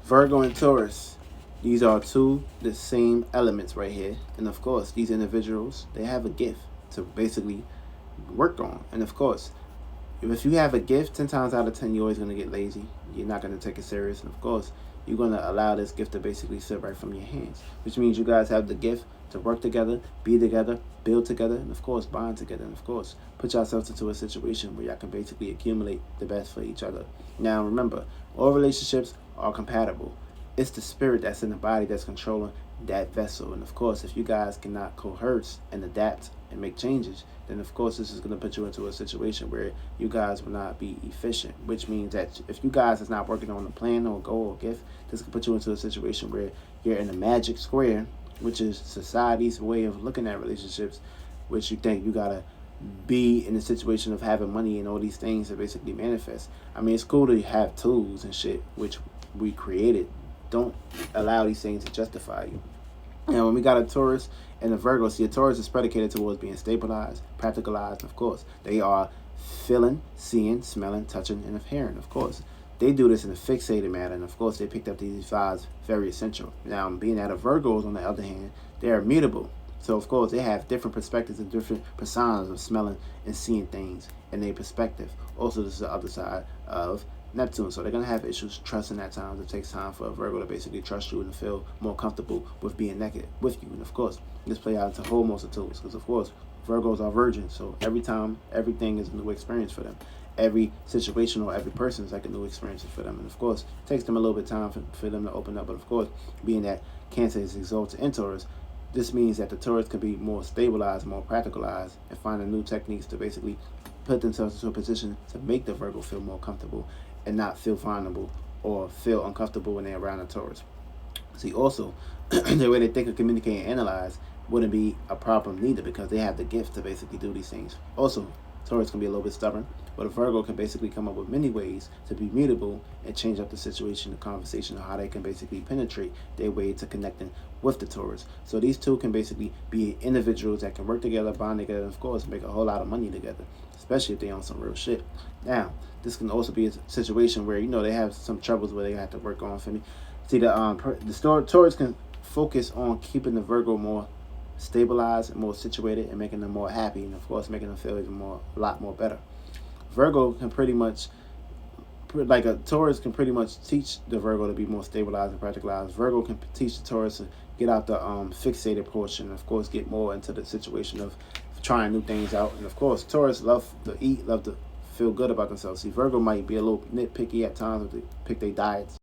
Virgo and Taurus, these are two the same elements right here. And of course, these individuals, they have a gift to basically work on. And of course, if you have a gift, 10 times out of 10, you're always going to get lazy. You're not going to take it serious. And of course, you're going to allow this gift to basically sit right from your hands, which means you guys have the gift to work together, be together, build together, and of course, bond together. And of course, put yourselves into a situation where y'all can basically accumulate the best for each other. Now, remember, all relationships are compatible. It's the spirit that's in the body that's controlling that vessel. And of course, if you guys cannot coerce and adapt and make changes, then of course this is going to put you into a situation where you guys will not be efficient, which means that if you guys is not working on a plan or goal or gift, this can put you into a situation where you're in a magic square, which is society's way of looking at relationships, which you think you gotta be in a situation of having money and all these things to basically manifest. I mean, it's cool to have tools and shit, which we created. Don't allow these things to justify you. And when we got a Taurus and a Virgo, see, a Taurus is predicated towards being stabilized, practicalized, of course. They are feeling, seeing, smelling, touching, and hearing, of course. They do this in a fixated manner, and of course, they picked up these vibes very essential. Now, being that a Virgos, on the other hand, they're immutable. So, of course, they have different perspectives and different personas of smelling and seeing things in their perspective. Also, this is the other side of Neptune. So they're going to have issues trusting at times. It takes time for a Virgo to basically trust you and feel more comfortable with being naked with you. And of course, this play out into whole multitudes because of course, Virgos are virgins. So every time, everything is a new experience for them. Every situation or every person is like a new experience for them. And of course, it takes them a little bit of time for them to open up. But of course, being that Cancer is exalted in Taurus, this means that the Taurus can be more stabilized, more practicalized, and finding new techniques to basically put themselves into a position to make the Virgo feel more comfortable and not feel vulnerable or feel uncomfortable when they're around a Taurus. See, also, the way they think and communicate and analyze wouldn't be a problem neither because they have the gift to basically do these things. Also, Taurus can be a little bit stubborn, but a Virgo can basically come up with many ways to be mutable and change up the situation, the conversation, or how they can basically penetrate their way to connecting with the Taurus. So these two can basically be individuals that can work together, bond together, and of course make a whole lot of money together, especially if they on some real shit. Now, this can also be a situation where, you know, they have some troubles where they have to work on for me. See, the Taurus can focus on keeping the Virgo more stabilized and more situated and making them more happy, and of course making them feel even a lot more better. Virgo can pretty much, like a Taurus can pretty much teach the Virgo to be more stabilized and practicalized. Virgo can teach the Taurus to get out the fixated portion, and of course get more into the situation of trying new things out. And of course, Taurus love to eat, love to feel good about themselves. See, Virgo might be a little nitpicky at times if they pick their diets.